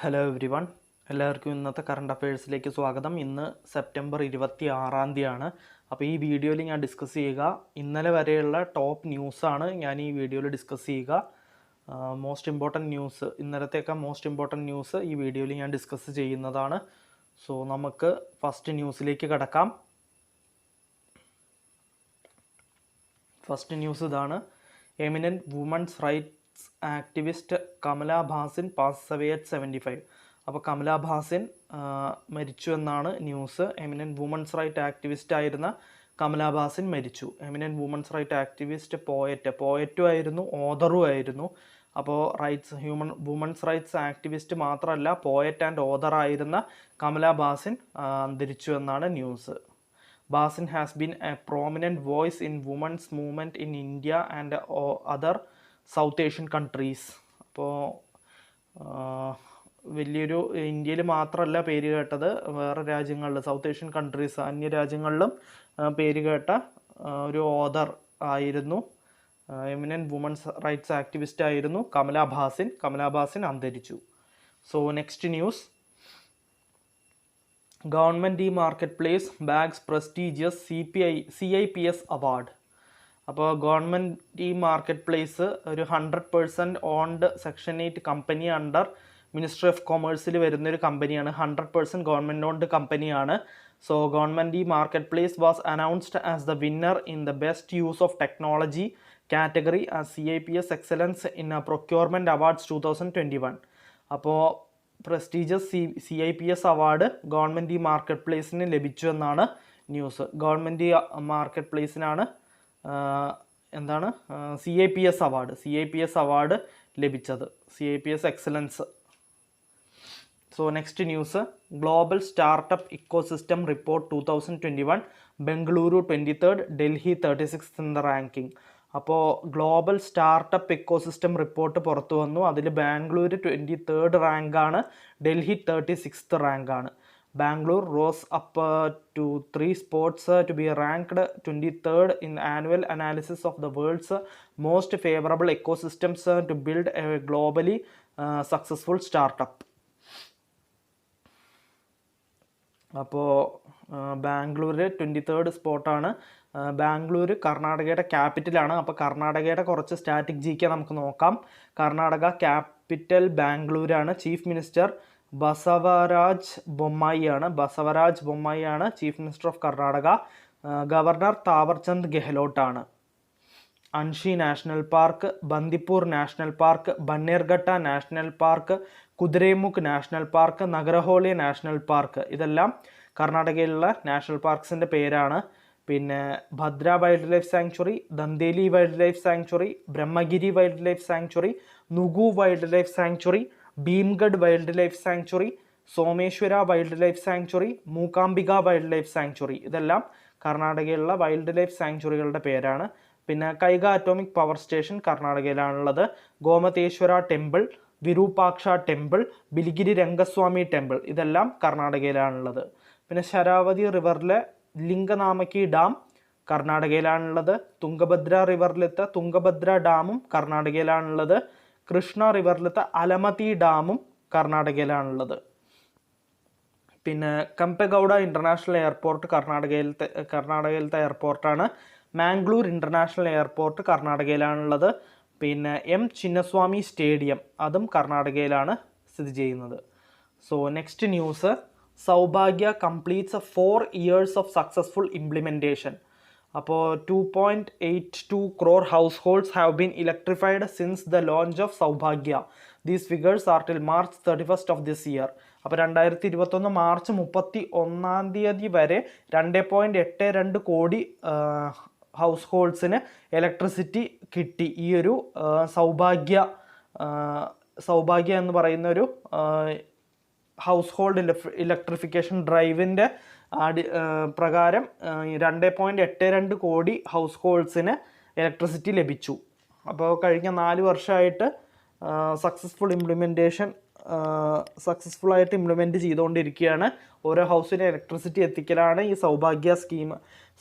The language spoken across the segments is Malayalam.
ഹലോ എവ്രി വൺ, എല്ലാവർക്കും ഇന്നത്തെ കറണ്ട് അഫയേഴ്സിലേക്ക് സ്വാഗതം. ഇന്ന് സെപ്റ്റംബർ 26 അപ്പോൾ ഈ വീഡിയോയിൽ ഞാൻ ഡിസ്കസ് ചെയ്യുക ഇന്നലെ വരെയുള്ള ടോപ്പ് ന്യൂസാണ് ഞാൻ ഈ വീഡിയോയിൽ ഡിസ്കസ് ചെയ്യുക. മോസ്റ്റ് ഇമ്പോർട്ടൻറ്റ് ന്യൂസ്, ഇന്നലത്തേക്ക് മോസ്റ്റ് ഇമ്പോർട്ടൻറ്റ് ന്യൂസ് ഈ വീഡിയോയിൽ ഞാൻ ഡിസ്കസ് ചെയ്യുന്നതാണ്. സോ നമുക്ക് ഫസ്റ്റ് ന്യൂസിലേക്ക് കടക്കാം. ഫസ്റ്റ് ന്യൂസ് ഇതാണ്: eminent women's rights activist Kamala Bhasin pass away at 75. അപ്പോൾ കമല ഭാസിൻ മരിച്ചു എന്നാണ് news. Eminent women's right activist ആയിരുന്ന കമല ഭാസിൻ മരിച്ചു. എമിനൻറ്റ് വുമൻസ് റൈറ്റ് ആക്ടിവിസ്റ്റ്, പോയറ്റും ആയിരുന്നു, ഓതറും ആയിരുന്നു. അപ്പോൾ വുമൻസ് റൈറ്റ്സ് ആക്ടിവിസ്റ്റ് മാത്രമല്ല, പോയറ്റ് ആൻഡ് ഓതർ ആയിരുന്ന കമല ഭാസിൻ അന്തരിച്ചു എന്നാണ് news. Basin has been a prominent voice in women's movement in India and other South Asian countries. അപ്പോൾ വലിയൊരു ഇന്ത്യയിൽ മാത്രമല്ല പേര് കേട്ടത്, വേറെ രാജ്യങ്ങളിൽ, സൗത്ത് ഏഷ്യൻ കൺട്രീസ്, അന്യ രാജ്യങ്ങളിലും പേര് കേട്ട ഒരു ഓതർ ആയിരുന്നു. എമിനൻറ്റ് വുമൻസ് റൈറ്റ്സ് ആക്ടിവിസ്റ്റ് ആയിരുന്നു കമല ഭാസിൻ അന്തരിച്ചു. So next news: government market place bags prestigious CIPS award. അപ്പോൾ ഗവൺമെൻറ് മാർക്കറ്റ് പ്ലേസ് ഒരു 100% owned section 8 company under ministry of കൊമേഴ്സിൽ വരുന്നൊരു കമ്പനിയാണ്. 100% ഗവൺമെൻറ് ഓൺഡ് കമ്പനിയാണ്. So government market place was announced as the winner in the best use of technology category as CIPS excellence in procurement awards 2021. അപ്പോൾ prestigious CIPS award government market പ്ലേസിന് ലഭിച്ചു എന്നാണ് news. Government market പ്ലേസിനാണ് CIPS award ലഭിച്ചത്, CIPS excellence. So next news: global startup ecosystem report 2021, Bengaluru 23rd, Delhi 36th in the ranking. അപ്പോൾ ഗ്ലോബൽ സ്റ്റാർട്ടപ്പ് ഇക്കോസിസ്റ്റം റിപ്പോർട്ട് പുറത്തു വന്നു. അതിൽ ബാംഗ്ലൂർ 23rd റാങ്കാണ്, ഡൽഹി 36th റാങ്കാണ്. Bangalore rose up to 3 spots to be ranked 23rd in annual analysis of the world's most favorable ecosystems to build a globally successful startup. അപ്പോൾ ബാംഗ്ലൂർ 23rd സ്പോട്ടാണ്. ബാംഗ്ലൂർ കർണാടകയുടെ ക്യാപിറ്റലാണ്. അപ്പോൾ കർണാടകയുടെ കുറച്ച് സ്റ്റാറ്റിക് GK നമുക്ക് നോക്കാം. കർണാടക ക്യാപിറ്റൽ ബാംഗ്ലൂരാണ്. ചീഫ് മിനിസ്റ്റർ ബസവരാജ് ബൊമ്മായി ആണ് chief minister of Karnataka. Governor Thaawarchand ഗെഹ്ലോട്ടാണ്. Anshi national park, Bandipur national park, Bannerghatta national park, Kudremukh national park, Nagarhole national park, ഇതെല്ലാം കർണാടകയിലുള്ള നാഷണൽ പാർക്സിൻ്റെ പേരാണ്. പിന്നെ Bhadra wildlife sanctuary, Dandeli wildlife sanctuary, Brahmagiri wildlife sanctuary, Nugu wildlife sanctuary, Bhimgad wildlife sanctuary, Someshwara wildlife sanctuary, Mookambika wildlife sanctuary, ഇതെല്ലാം കർണാടകയിലുള്ള വൈൽഡ് ലൈഫ് സാങ്ച്വറികളുടെ പേരാണ്. പിന്നെ കൈഗ അറ്റോമിക് പവർ സ്റ്റേഷൻ കർണാടകയിലാണുള്ളത്. Gommateshwara temple, Virupaksha temple, Biligiri Rangaswamy temple, ഇതെല്ലാം കർണാടകയിലാണുള്ളത്. പിന്നെ ശരാവതി റിവറിലെ ലിംഗനാമക്കി ഡാം കർണാടകയിലാണുള്ളത്. തുംഗഭദ്ര റിവറിലെത്ത തുംഗഭദ്ര ഡാമും കർണാടകയിലാണുള്ളത്. കൃഷ്ണ റിവറിലെത്ത അലമതി ഡാമും കർണാടകയിലാണുള്ളത്. പിന്നെ കംപെഗൌഡ ഇൻ്റർനാഷണൽ എയർപോർട്ട് കർണാടകയിലത്തെ എയർപോർട്ടാണ്. മാംഗ്ലൂർ ഇൻ്റർനാഷണൽ എയർപോർട്ട് കർണാടകയിലാണുള്ളത്. പിന്നെ ചിന്നസ്വാമി സ്റ്റേഡിയം, അതും കർണാടകയിലാണ് സ്ഥിതി ചെയ്യുന്നത്. So next news: Saubhagya completes 4 years of successful implementation. അപ്പോൾ 2.82 crore households have been electrified since the launch of Sowbhagya. These figures are till March 31st of this year. അപ്പോൾ 2021 മാർച്ച് 31 വരെ 2.82 കോടി ഹൗസ് ഹോൾഡ്സിന് ഇലക്ട്രിസിറ്റി കിട്ടി. ഈ ഒരു സൗഭാഗ്യ എന്ന് പറയുന്ന ഒരു ഹൗസ് ഹോൾഡ് ഇലക്ട്രിഫിക്കേഷൻ ഡ്രൈവിൻ്റെ പ്രകാരം 2.82 കോടി ഹൗസ് ഹോൾഡ്സിന് ഇലക്ട്രിസിറ്റി ലഭിച്ചു. അപ്പോൾ കഴിഞ്ഞ 4 വർഷമായിട്ട് സക്സസ്ഫുള്ളായിട്ട് ഇംപ്ലിമെൻറ്റ് ചെയ്തുകൊണ്ടിരിക്കുകയാണ്. ഓരോ ഹൗസിന് ഇലക്ട്രിസിറ്റി എത്തിക്കലാണ് ഈ സൗഭാഗ്യ സ്കീം,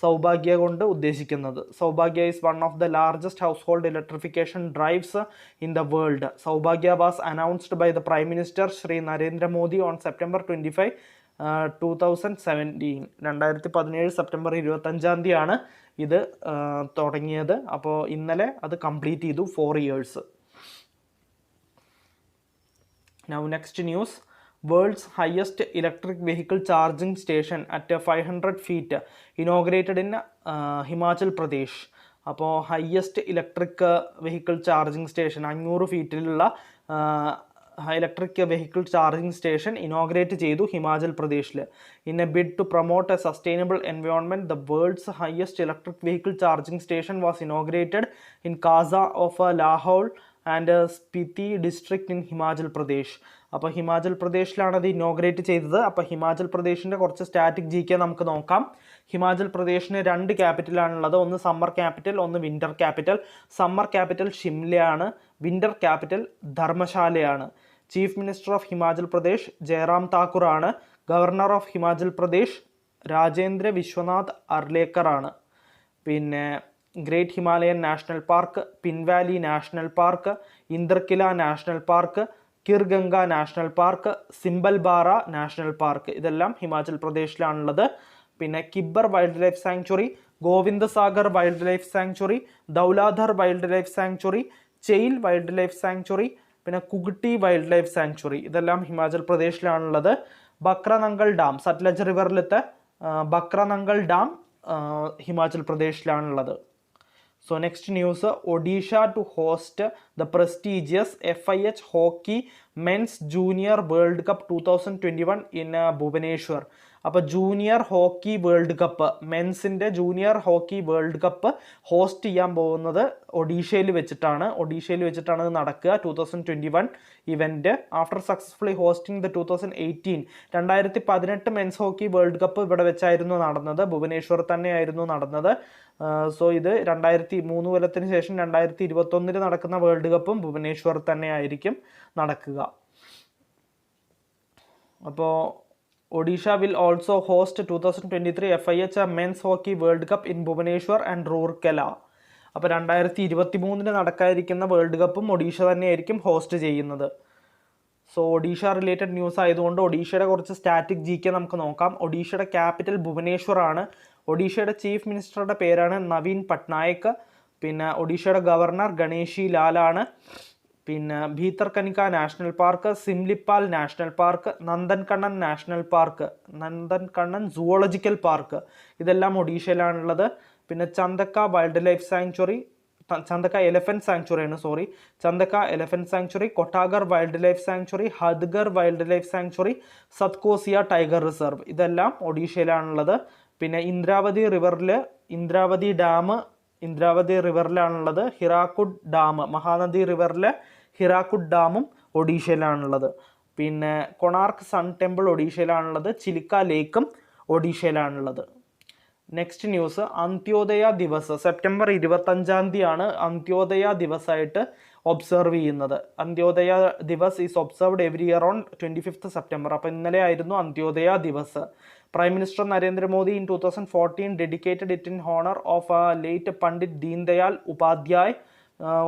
സൗഭാഗ്യ കൊണ്ട് ഉദ്ദേശിക്കുന്നത്. Saubhagya is one of the largest household electrification drives in the world. Saubhagya was announced by the prime minister Shri Narendra Modi on September 25, 2017. 2017 September 25 ഇത് തുടങ്ങിയത്. അപ്പോൾ ഇന്നലെ അത് കംപ്ലീറ്റ് ചെയ്തു 4 years. Now next news, world's highest electric vehicle charging station at 500 feet inaugurated in Himachal Pradesh. അപ്പോൾ highest electric vehicle charging station 500 ഫീറ്റിലുള്ള electric vehicle charging station inaugurate ചെയ്തു ഹിമാചൽ പ്രദേശിൽ. In a bid to promote a sustainable environment, the world's highest electric vehicle charging station was inaugurated in Kaza of Lahaul and Spiti district in Himachal Pradesh. അപ്പോൾ ഹിമാചൽ പ്രദേശിലാണ് അത് ഇനോഗ്രേറ്റ് ചെയ്തത്. അപ്പോൾ ഹിമാചൽ പ്രദേശിൻ്റെ കുറച്ച് സ്റ്റാറ്റിക് GK നമുക്ക് നോക്കാം. ഹിമാചൽ പ്രദേശിന് 2 ക്യാപിറ്റലാണുള്ളത്. ഒന്ന് സമ്മർ ക്യാപിറ്റൽ, ഒന്ന് വിൻ്റർ ക്യാപിറ്റൽ. സമ്മർ ക്യാപിറ്റൽ ഷിംലയാണ്, വിൻ്റർ ക്യാപിറ്റൽ ധർമ്മശാലയാണ്. Chief minister of Himachal Pradesh Jairam Thakur ആണ്. ഗവർണർ ഓഫ് ഹിമാചൽ പ്രദേശ് രാജേന്ദ്ര വിശ്വനാഥ് അർലേക്കർ ആണ്. പിന്നെ great Himalayan national park, Pin valley national park, Inderkilla national park, Khirganga national park, Simbalbara national park, ഇതെല്ലാം ഹിമാചൽ പ്രദേശിലാണുള്ളത്. പിന്നെ Kibber wildlife sanctuary, Govind Sagar wildlife sanctuary, Dhauladhar wildlife sanctuary, Chail wildlife sanctuary, പിന്നെ കുഗ്ട്ടി വൈൽഡ് ലൈഫ് സാങ്ച്വറി, ഇതെല്ലാം ഹിമാചൽ പ്രദേശിലാണുള്ളത്. ബക്രനങ്കൽ ഡാം, സത്ലജ് റിവറിലത്തെ ബക്രനങ്കൽ ഡാം ഹിമാചൽ പ്രദേശിലാണുള്ളത്. So next news, Odisha to host the prestigious FIH Hockey Men's Junior World Cup 2021 in Bhubaneswar. അപ്പോൾ ജൂനിയർ ഹോക്കി വേൾഡ് കപ്പ്, മെൻസിൻ്റെ junior hockey world cup host ചെയ്യാൻ പോകുന്നത് ഒഡീഷയിൽ വെച്ചിട്ടാണ് ഇത് നടക്കുക. 2021 event after successfully hosting the 2018 men's hockey world cup ഇവിടെ വെച്ചായിരുന്നു നടന്നത്, ഭുവനേശ്വർ തന്നെയായിരുന്നു നടന്നത്. സോ ഇത് 2003 കൊല്ലത്തിന് ശേഷം 2021 നടക്കുന്ന വേൾഡ് കപ്പും ഭുവനേശ്വർ തന്നെ ആയിരിക്കും നടക്കുക. അപ്പോൾ Odisha will also host 2023 FIH men's hockey world cup in Bhubaneswar and Rourkela. അപ്പോൾ 2023 നടക്കാതിരിക്കുന്ന വേൾഡ് കപ്പും ഒഡീഷ തന്നെയായിരിക്കും ഹോസ്റ്റ് ചെയ്യുന്നത്. സോ ഒഡീഷ റിലേറ്റഡ് ന്യൂസ് ആയതുകൊണ്ട് ഒഡീഷയുടെ കുറച്ച് സ്റ്റാറ്റിക് GK നമുക്ക് നോക്കാം. ഒഡീഷയുടെ ക്യാപിറ്റൽ ഭുവനേശ്വർ ആണ്. ഒഡീഷയുടെ ചീഫ് മിനിസ്റ്ററുടെ പേരാണ് നവീൻ പട്നായക്. പിന്നെ ഒഡീഷയുടെ ഗവർണർ ഗണേഷി ലാലാണ്. പിന്നെ Bhitarkanika national park, Simlipal national park, Nandankanan national park, Nandankanan zoological park, ഇതെല്ലാം ഒഡീഷയിലാണുള്ളത്. പിന്നെ Chandaka wildlife sanctuary, Chandaka elephant സാങ്ച്വറിയാണ് Chandaka elephant sanctuary, Kotagarh wildlife sanctuary, Hadgarh wildlife sanctuary, Satkosia tiger reserve, ഇതെല്ലാം ഒഡീഷയിലാണുള്ളത്. പിന്നെ ഇന്ദ്രാവതി റിവറിലാണുള്ളത്. ഹിരാക്കുഡ് ഡാം, മഹാനദി റിവറിലെ ഹിരാക്കുഡ് ഡാമും ഒഡീഷയിലാണുള്ളത്. പിന്നെ കൊണാർക്ക് സൺ ടെമ്പിൾ ഒഡീഷയിലാണുള്ളത്. ചിലിക്ക ലേക്കും ഒഡീഷയിലാണുള്ളത്. Next news, Antyodaya Diwas September 25 Antyodaya ദിവസമായിട്ട് ഒബ്സർവ് ചെയ്യുന്നത്. Antyodaya Diwas is observed every year on 25 September. അപ്പോൾ ഇന്നലെ ആയിരുന്നു Antyodaya Divas. Prime Minister Narendra Modi in 2014 dedicated it in honor of late Pandit Deen Dayal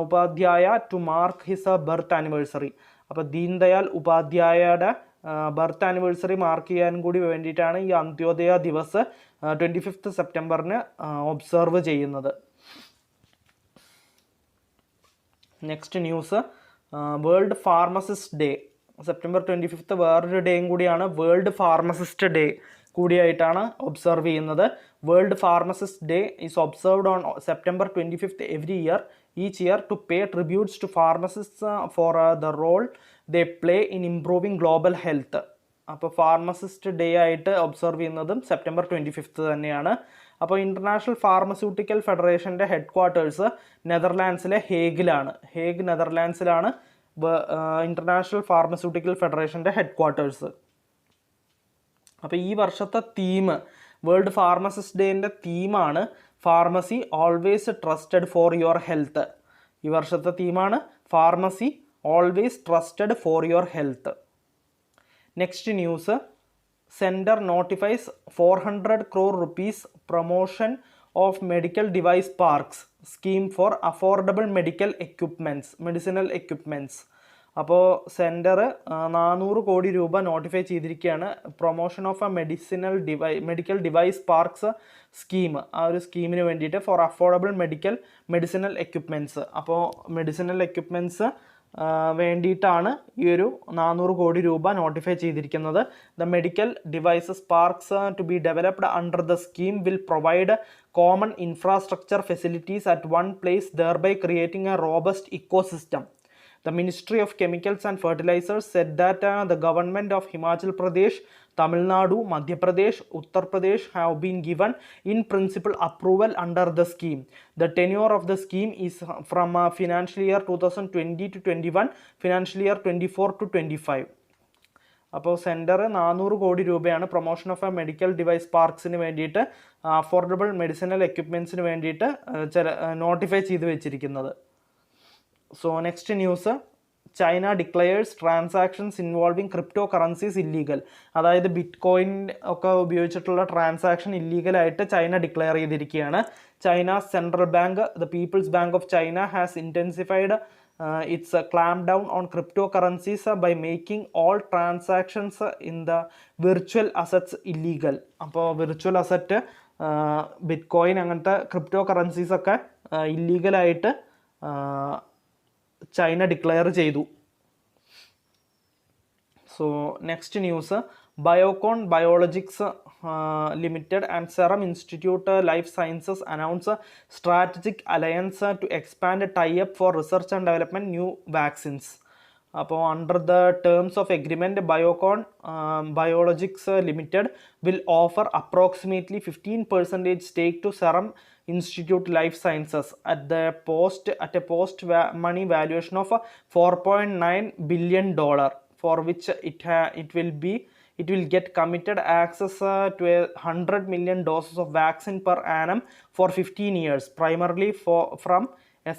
Upadhyaya to mark his birth anniversary. അപ്പോൾ ദീൻ ദയാൽ ഉപാധ്യായയുടെ ബർത്ത് ആനിവേഴ്സറി മാർക്ക് ചെയ്യാൻ കൂടി വേണ്ടിയിട്ടാണ് ഈ അന്ത്യോദയ ദിവസ് 25 സെപ്റ്റംബറിന് ഒബ്സർവ് ചെയ്യുന്നത്. Next news, world pharmacist day September 25 വേറൊരു ഡേയും കൂടിയാണ്. വേൾഡ് ഫാർമസിസ്റ്റ് ഡേ കൂടിയായിട്ടാണ് ഒബ്സർവ് ചെയ്യുന്നത്. World pharmacist day is observed on September 25 every year each year to pay tributes to pharmacists for the role they play in improving global health. അപ്പോൾ ഫാർമസിസ്റ്റ് ഡേ ആയിട്ട് ഒബ്സർവ് ചെയ്യുന്നതും സെപ്റ്റംബർ 25 തന്നെയാണ്. അപ്പോൾ ഇൻ്റർനാഷണൽ ഫാർമസ്യൂട്ടിക്കൽ ഫെഡറേഷൻ്റെ ഹെഡ് ക്വാർട്ടേഴ്സ് നെതർലാൻഡ്സിലെ ഹേഗ് നെതർലാൻഡ്സിലാണ് ഇൻ്റർനാഷണൽ ഫാർമസ്യൂട്ടിക്കൽ ഫെഡറേഷൻ്റെ ഹെഡ് ക്വാർട്ടേഴ്സ്. അപ്പോൾ ഈ വർഷത്തെ തീം, വേൾഡ് ഫാർമസിസ്റ്റ് ഡേൻ്റെ തീമാണ് pharmacy always trusted for your health. ഈ വർഷത്തെ തീമാണ് pharmacy always trusted for your health. Next news, Center notifies 400 crore rupees promotion of medical device parks scheme for affordable medicinal equipments. അപ്പോൾ സെൻറ്റർ 400 കോടി രൂപ നോട്ടിഫൈ ചെയ്തിരിക്കുകയാണ് promotion of a medical device parks scheme. ആ ഒരു സ്കീമിന് വേണ്ടിയിട്ട് ഫോർ അഫോർഡബിൾ മെഡിസിനൽ എക്യുപ്മെൻറ്റ്സ്. അപ്പോൾ മെഡിസിനൽ എക്യുപ്മെൻറ്റ്സ് വേണ്ടിയിട്ടാണ് ഈ ഒരു 400 കോടി രൂപ നോട്ടിഫൈ ചെയ്തിരിക്കുന്നത്. The medical devices parks to be developed under the scheme will provide common infrastructure facilities at one place, thereby creating a robust ecosystem. The Ministry of Chemicals and Fertilizers said that the government of Himachal Pradesh, Tamil Nadu, Madhya Pradesh, Uttar Pradesh have been given in principle approval under the scheme. The tenure of the scheme is from financial year 2020 to 21, financial year 24 to 25. അപ്പോൾ സെൻറ്റർ 400 കോടി രൂപയാണ് promotion of a medical device പാർക്സിന് വേണ്ടിയിട്ട്, അഫോർഡബിൾ മെഡിസിനൽ എക്യുപ്മെൻറ്റ്സിന് വേണ്ടിയിട്ട് നോട്ടിഫൈ ചെയ്ത് വെച്ചിരിക്കുന്നത്. So next news, China declares transactions involving cryptocurrencies illegal. അതായത് ബിറ്റ് കോയിൻ ഒക്കെ ഉപയോഗിച്ചിട്ടുള്ള ട്രാൻസാക്ഷൻ ഇല്ലീഗലായിട്ട് ചൈന ഡിക്ലെയർ ചെയ്തിരിക്കുകയാണ്. China central bank, the people's bank of China, has intensified its clamp down on cryptocurrencies by making all transactions in the virtual assets illegal. അപ്പോൾ വിർച്വൽ അസറ്റ്, ബിറ്റ് കോയിൻ, അങ്ങനത്തെ ക്രിപ്റ്റോ കറൻസീസൊക്കെ ഇല്ലീഗലായിട്ട് ചൈന ഡിക്ലെയർ ചെയ്തു. So next news, Biocon biologics limited and serum institute life sciences announce strategic alliance to expand tie up for research and development new vaccines. അപ്പോൾ under the terms of agreement, Biocon biologics limited will offer approximately 15% stake to Serum Institute Life Sciences at a post money valuation of $4.9 billion, for which it will get committed access to 100 million doses of vaccine per annum for 15 years, primarily from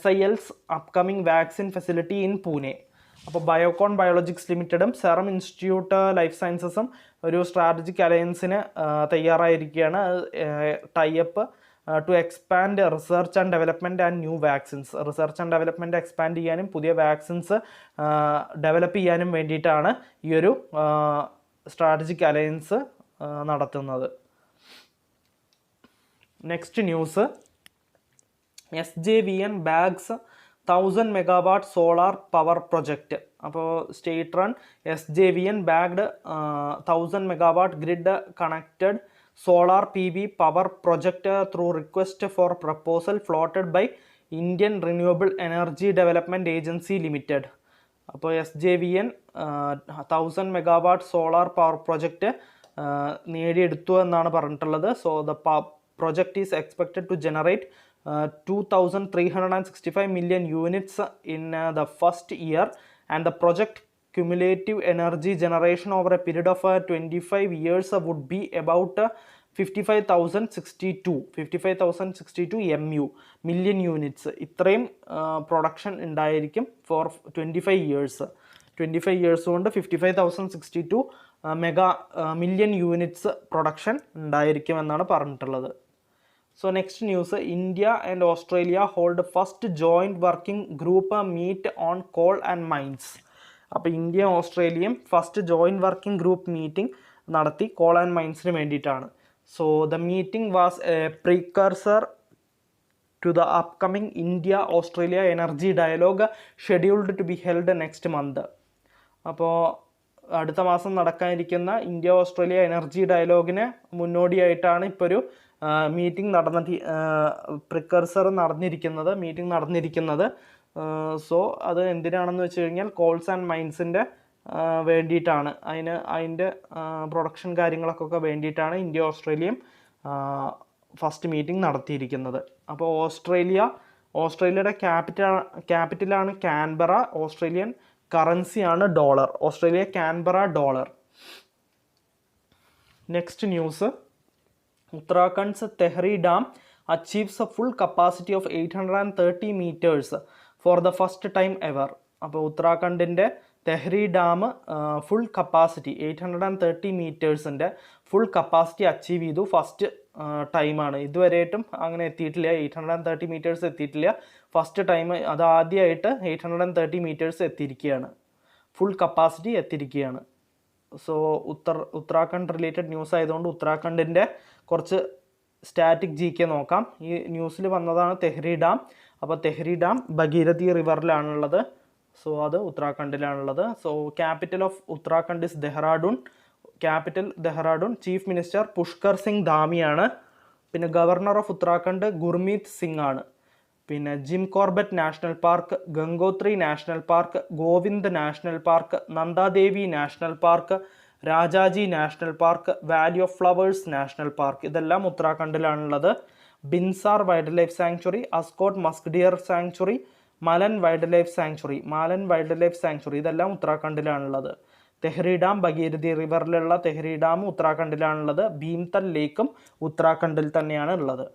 SIL's upcoming vaccine facility in Pune. അപ്പോൾ ബയോകോൺ ബയോളജിക്സ് ലിമിറ്റഡും സെറം ഇൻസ്റ്റിറ്റ്യൂട്ട് ലൈഫ് സയൻസസും ഒരു സ്ട്രാറ്റജിക് അലയൻസിന് തയ്യാറായിരിക്കുകയാണ്. Tie up to expand research and development and new vaccines. Research and development expand ചെയ്യാനും പുതിയ വാക്സിൻസ് ഡെവലപ്പ് ചെയ്യാനും വേണ്ടിയിട്ടാണ് ഈ ഒരു സ്ട്രാറ്റജിക് അലയൻസ് നടത്തുന്നത്. Next news, SJVN bags 1000 megawatt solar power project. അപ്പോൾ state run SJVN bagged 1000 megawatt grid connected solar PV power project through request for proposal floated by Indian Renewable Energy Development Agency Limited. അപ്പോൾ SJVN 1000 megawatt solar power project നേടിയെടുത്തു എന്നാണ് പറഞ്ഞിട്ടുള്ളത്. So the project is expected to generate 2,365 million units in the first year, and the project cumulative energy generation over a period of 25 years would be about 55,062 MU million units. ഇത്രയും പ്രൊഡക്ഷൻ ഉണ്ടായിരിക്കും ഫോർ 25 ഇയേഴ്സ് കൊണ്ട് 55,062 million units പ്രൊഡക്ഷൻ ഉണ്ടായിരിക്കും എന്നാണ് പറഞ്ഞിട്ടുള്ളത്. So next news, India and Australia hold first joint working group meet on coal and mines. അപ്പോൾ ഇന്ത്യയും ഓസ്ട്രേലിയയും first joint working group meeting നടത്തി കോൾ ആൻഡ് മൈൻസിന് വേണ്ടിയിട്ടാണ്. So the meeting was a precursor to the upcoming India Australia energy dialogue scheduled to be held next month. അപ്പോൾ അടുത്ത മാസം നടക്കാനിരിക്കുന്ന ഇന്ത്യ ഓസ്ട്രേലിയ എനർജി ഡയലോഗിന് മുന്നോടിയായിട്ടാണ് ഇപ്പോൾ ഒരു മീറ്റിംഗ് നടന്നിരിക്കുന്നത്. സോ അത് എന്തിനാണെന്ന് വെച്ച് കഴിഞ്ഞാൽ കോൾസ് ആൻഡ് മൈൻസിൻ്റെ വേണ്ടിയിട്ടാണ്, അതിൻ്റെ പ്രൊഡക്ഷൻ കാര്യങ്ങളൊക്കെ വേണ്ടിയിട്ടാണ് ഇന്ത്യ ഓസ്ട്രേലിയയും ഫസ്റ്റ് മീറ്റിംഗ് നടത്തിയിരിക്കുന്നത്. അപ്പോൾ ഓസ്ട്രേലിയയുടെ ക്യാപിറ്റലാണ് കാൻബറ, ഓസ്ട്രേലിയൻ കറൻസിയാണ് dollar, Australia Canberra dollar. Next news, Uttarakhand's Tehri dam achieves a full capacity of 830 meters for the first time ever. അപ്പോൾ ഉത്തരാഖണ്ഡിൻ്റെ തെഹ്രി ഡാം ഫുൾ കപ്പാസിറ്റി 830 മീറ്റേഴ്സിൻ്റെ ഫുൾ കപ്പാസിറ്റി അച്ചീവ് ചെയ്തു. ഫസ്റ്റ് ടൈമാണ്. ഇതുവരെയായിട്ടും അങ്ങനെ എത്തിയിട്ടില്ല, 830 മീറ്റേഴ്സ് എത്തിയിട്ടില്ല. ഫസ്റ്റ് ടൈം അത് ആദ്യമായിട്ട് 830 മീറ്റേഴ്സ് എത്തിയിരിക്കുകയാണ്, ഫുൾ കപ്പാസിറ്റി എത്തിയിരിക്കുകയാണ്. സോ ഉത്തരാഖണ്ഡ് റിലേറ്റഡ് ന്യൂസ് ആയതുകൊണ്ട് ഉത്തരാഖണ്ഡിൻ്റെ കുറച്ച് സ്റ്റാറ്റിക് GK നോക്കാം. ഈ ന്യൂസിൽ വന്നതാണ് തെഹ്രി ഡാം. അപ്പോൾ തെഹ്രി ഡാം ഭഗീരഥി റിവറിലാണുള്ളത്. സോ അത് ഉത്തരാഖണ്ഡിലാണുള്ളത്. So capital of Uttarakhand is Dehradun. Capital Dehradun. Chief minister Pushkar Singh ധാമിയാണ്. പിന്നെ ഗവർണർ ഓഫ് ഉത്തരാഖണ്ഡ് ഗുർമീത് സിംഗ് ആണ്. പിന്നെ Jim Corbett national park, Gangotri national park, Govind national park, Nanda Devi national park, Rajaji national park, valley of flowers national park, ഇതെല്ലാം ഉത്തരാഖണ്ഡിലാണുള്ളത്. Binsar wildlife sanctuary, Askot musk deer sanctuary, Malan wildlife sanctuary, ഇതെല്ലാം ഉത്തരാഖണ്ഡിലാണുള്ളത്. തെഹ്രി ഡാം ഭഗീരഥി റിവറിലുള്ള തെഹ്രി ഡാം ഉത്തരാഖണ്ഡിലാണുള്ളത്. ഭീംതൽ ലേക്കും ഉത്തരാഖണ്ഡിൽ തന്നെയാണ് ഉള്ളത്.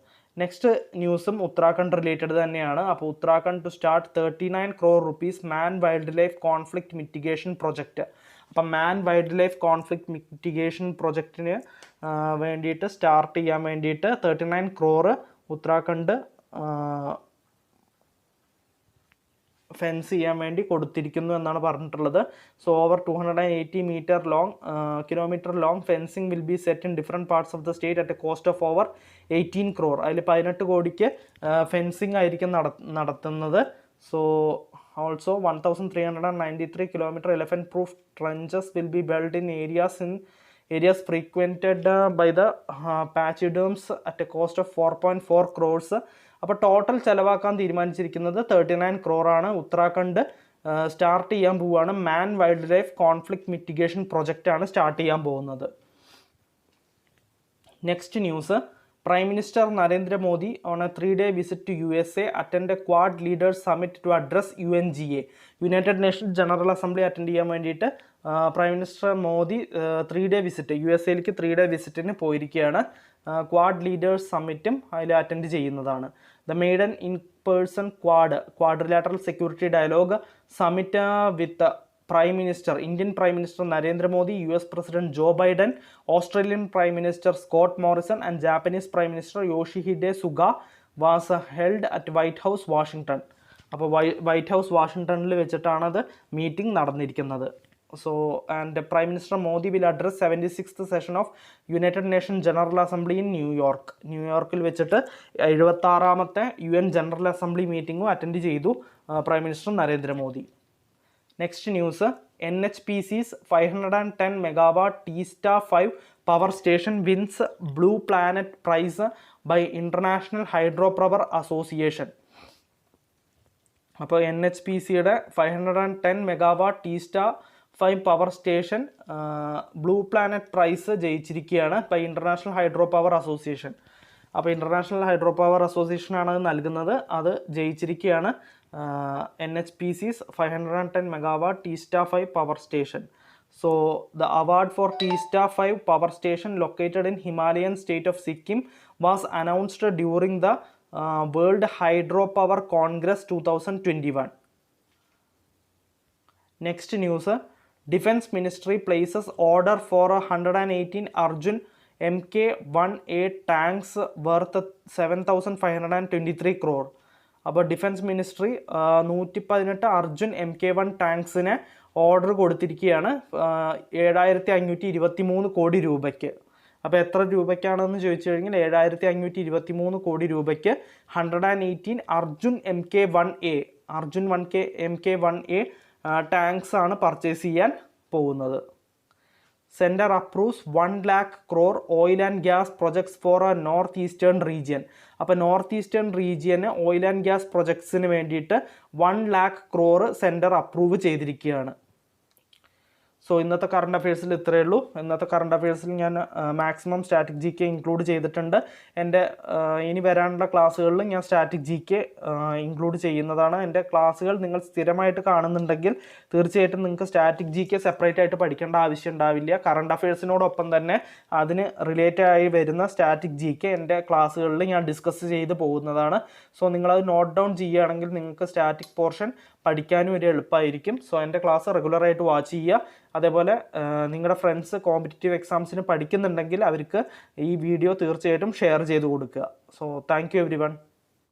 നെക്സ്റ്റ് ന്യൂസും ഉത്തരാഖണ്ഡ് റിലേറ്റഡ് തന്നെയാണ്. അപ്പോൾ Uttarakhand to start 39 crore rupees man wildlife conflict mitigation project. അപ്പം man wildlife conflict mitigation പ്രൊജക്റ്റിന് വേണ്ടിയിട്ട് സ്റ്റാർട്ട് ചെയ്യാൻ വേണ്ടിയിട്ട് 39 crore ഉത്തരാഖണ്ഡ് ഫെൻസ് ചെയ്യാൻ വേണ്ടി കൊടുത്തിരിക്കുന്നു എന്നാണ് പറഞ്ഞിട്ടുള്ളത്. So over 280 kilometre long fencing will be set in different parts of the state at A cost of over 18 crore. അതിൽ 18 കോടിക്ക് ഫെൻസിങ് ആയിരിക്കും നടത്തുന്നത്. So also 1393 kilometer elephant proof trenches will be built in areas frequented by the pachyderms at a cost of 4.4 crores. അപ്പോൾ ടോട്ടൽ ചിലവാക്കാൻ തീരുമാനിച്ചിരിക്കുന്നത് 39 crore ആണ്. ഉത്തരാഖണ്ഡ് സ്റ്റാർട്ട് ചെയ്യാൻ പോവുകയാണ്. Man wildlife conflict mitigation പ്രൊജക്റ്റാണ് സ്റ്റാർട്ട് ചെയ്യാൻ പോകുന്നത്. Next news, Prime Minister Narendra Modi on a 3-day visit to USA attend a Quad Leaders Summit to address UNGA. United Nations General Assembly attend ചെയ്യാൻ വേണ്ടിയിട്ട് prime minister Modi 3-day visit USA-ലേക്ക് 3-day വിസിറ്റിന് പോയിരിക്കുകയാണ്. ക്വാഡ് ലീഡേഴ്സ് സമ്മിറ്റും അതിൽ അറ്റൻഡ് ചെയ്യുന്നതാണ്. The maiden in person quadrilateral security dialogue summit with Indian Prime Minister Narendra Modi, US President Joe Biden, Australian Prime Minister Scott Morrison and Japanese Prime Minister Yoshihide Suga was held at White House, Washington. അപ്പോൾ വൈറ്റ് ഹൗസ് വാഷിങ്ടണിൽ വെച്ചിട്ടാണ് അത് മീറ്റിംഗ് നടന്നിരിക്കുന്നത്. So and prime minister Modi will address 76th session of United nation general assembly in ന്യൂയോർക്കിൽ വെച്ചിട്ട് 76ാമത്തെ UN ജനറൽ അസംബ്ലി മീറ്റിംഗും അറ്റൻഡ് ചെയ്തു prime minister Narendra Modi. Next news, NHPC's 510 megawatt Teesta 5 power station wins Blue Planet Prize by International Hydropower Association. അപ്പോൾ NHPCയുടെ 510 megawatt Teesta 5 power station blue planet prize ജയിച്ചിരിക്കുകയാണ് by international hydro power association. അപ്പോൾ ഇൻ്റർനാഷണൽ ഹൈഡ്രോ പവർ അസോസിയേഷനാണ് അത് നൽകുന്നത്. അത് ജയിച്ചിരിക്കുകയാണ് NHPC's 510 megawatt Teesta 5 power station. So the award for Teesta 5 power station located in Himalayan state of Sikkim was announced during the World Hydropower Congress 2021. Next news, Defense Ministry places order for 118 Arjun Mk1A tanks worth 7,523 crore. അപ്പോൾ ഡിഫൻസ് മിനിസ്ട്രി 118 അർജുൻ MK1 ടാങ്ക്സിന് ഓർഡർ കൊടുത്തിരിക്കുകയാണ് 7,523 കോടി രൂപയ്ക്ക്. അപ്പോൾ എത്ര രൂപയ്ക്കാണെന്ന് ചോദിച്ചു കഴിഞ്ഞാൽ 7,523 കോടി രൂപയ്ക്ക് 118 അർജുൻ MK1A ടാങ്ക്സ് ആണ് പർച്ചേസ് ചെയ്യാൻ പോകുന്നത്. Centre approves 1 lakh crore oil and gas projects for a north eastern region. അപ്പോൾ നോർത്ത് ഈസ്റ്റേൺ റീജിയന് ഓയിൽ ആൻഡ് ഗ്യാസ് പ്രൊജക്ട്സിന് വേണ്ടിയിട്ട് 1 lakh crore സെൻറ്റർ അപ്രൂവ് ചെയ്തിരിക്കുകയാണ്. സോ ഇന്നത്തെ കറണ്ട് അഫയേഴ്സിൽ ഇത്രയേ ഉള്ളൂ. ഇന്നത്തെ കറണ്ട് അഫയേഴ്സിൽ ഞാൻ maximum static G K include ചെയ്തിട്ടുണ്ട്. എൻ്റെ ഇനി വരാനുള്ള ക്ലാസ്സുകളിൽ ഞാൻ സ്റ്റാറ്റിക് ജി കെ ഇൻക്ലൂഡ് ചെയ്യുന്നതാണ്. എൻ്റെ ക്ലാസ്സുകൾ നിങ്ങൾ സ്ഥിരമായിട്ട് കാണുന്നുണ്ടെങ്കിൽ തീർച്ചയായിട്ടും നിങ്ങൾക്ക് സ്റ്റാറ്റിക് ജി കെ സെപ്പറേറ്റ് ആയിട്ട് പഠിക്കേണ്ട ആവശ്യം ഉണ്ടാവില്ല. കറണ്ട് അഫയേഴ്സിനോടൊപ്പം തന്നെ അതിന് റിലേറ്റഡ് ആയി വരുന്ന സ്റ്റാറ്റിക് ജി കെ എൻ്റെ ക്ലാസ്സുകളിൽ ഞാൻ ഡിസ്കസ് ചെയ്ത് പോകുന്നതാണ്. സോ നിങ്ങളത് നോട്ട് ഡൗൺ ചെയ്യുകയാണെങ്കിൽ നിങ്ങൾക്ക് സ്റ്റാറ്റിക് പോർഷൻ പഠിക്കാനും ഒരു എളുപ്പമായിരിക്കും. സോ എൻ്റെ ക്ലാസ് റെഗുലറായിട്ട് വാച്ച് ചെയ്യുക. അതേപോലെ നിങ്ങളുടെ ഫ്രണ്ട്സ് കോമ്പറ്റീറ്റീവ് എക്സാംസിന് പഠിക്കുന്നുണ്ടെങ്കിൽ അവർക്ക് ഈ വീഡിയോ തീർച്ചയായിട്ടും ഷെയർ ചെയ്ത് കൊടുക്കുക. So thank you every one.